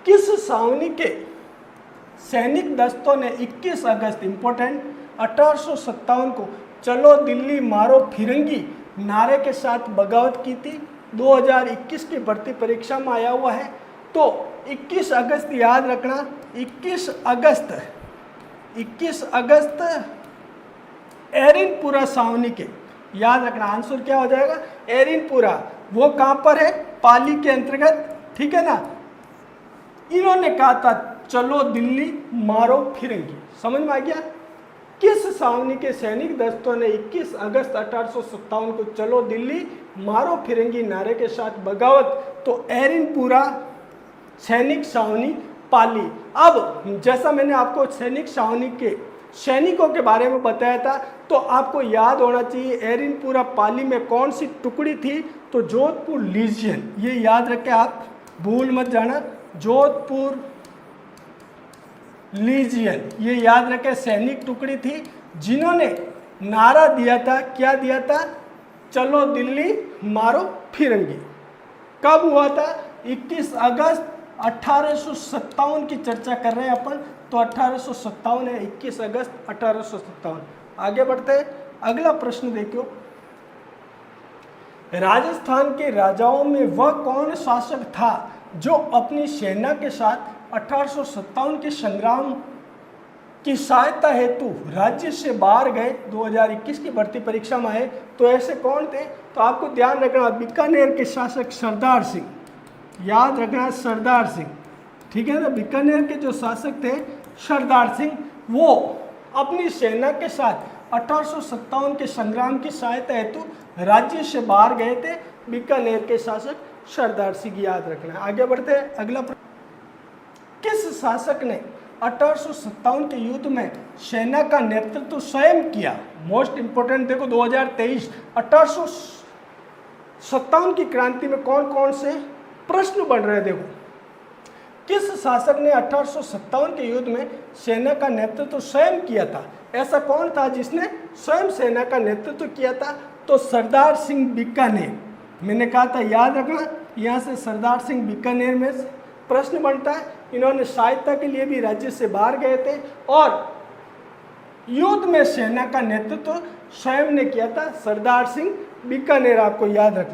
किस छावनी के सैनिक दस्तों ने 21 अगस्त इंपॉर्टेंट 1857 को चलो दिल्ली मारो फिरंगी नारे के साथ बगावत की थी? 2021 की भर्ती परीक्षा में आया हुआ है। तो 21 अगस्त याद रखना, 21 अगस्त एरिनपुरा छावनी के, याद रखना आंसर क्या हो जाएगा, एरिनपुरा। वो कहाँ पर है, पाली के अंतर्गत, ठीक है ना। इन्होंने कहा था चलो दिल्ली मारो फिरंगी, समझ में आ गया। किस छावनी के सैनिक दस्तों ने 21 अगस्त 1857 को चलो दिल्ली मारो फिरंगी नारे के साथ बगावत? तो एरिनपुरा सैनिक छावनी पाली। अब जैसा मैंने आपको सैनिक छावनी के सैनिकों के बारे में बताया था, तो आपको याद होना चाहिए एरिनपुरा पाली में कौन सी टुकड़ी थी, तो जोधपुर लीजियन। ये याद रखें, आप भूल मत जाना, जोधपुर लीजियन, ये याद रखें सैनिक टुकड़ी थी जिन्होंने नारा दिया था, क्या दिया था, चलो दिल्ली मारो फिरंगी। कब हुआ था, 21 अगस्त 1857 की चर्चा कर रहे हैं अपन, तो 1857 है, 21 अगस्त 1857। आगे बढ़ते हैं, अगला प्रश्न देखो। राजस्थान के राजाओं में वह कौन शासक था जो अपनी सेना के साथ 1857 के संग्राम की सहायता हेतु राज्य से बाहर गए? 2021 की भर्ती परीक्षा में आए, तो ऐसे कौन थे? तो आपको ध्यान रखना, बीकानेर के शासक सरदार सिंह, याद रखना सरदार सिंह, ठीक है ना। बीकानेर के जो शासक थे सरदार सिंह, वो अपनी सेना के साथ 1857 के संग्राम की सहायता हेतु राज्य से बाहर गए थे। बीकानेर के शासक सरदार सिंह, याद रखना। आगे बढ़ते हैं, अगला किस शासक ने 1857 के युद्ध में सेना का नेतृत्व स्वयं किया? मोस्ट इंपोर्टेंट देखो, 2023 1857 की क्रांति में कौन कौन से प्रश्न बन रहे हैं, देखो। किस शासक ने 1857 के युद्ध में सेना का नेतृत्व स्वयं किया था? ऐसा कौन था जिसने स्वयं सेना का नेतृत्व किया था? तो सरदार सिंह बीकानेर। मैंने कहा था, याद रखना, यहाँ से सरदार सिंह बीकानेर में प्रश्न बनता है। इन्होंने सहायता के लिए भी राज्य से बाहर गए थे और युद्ध में सेना का नेतृत्व स्वयं ने किया था, सरदार सिंह बीकानेर, आपको याद रखना।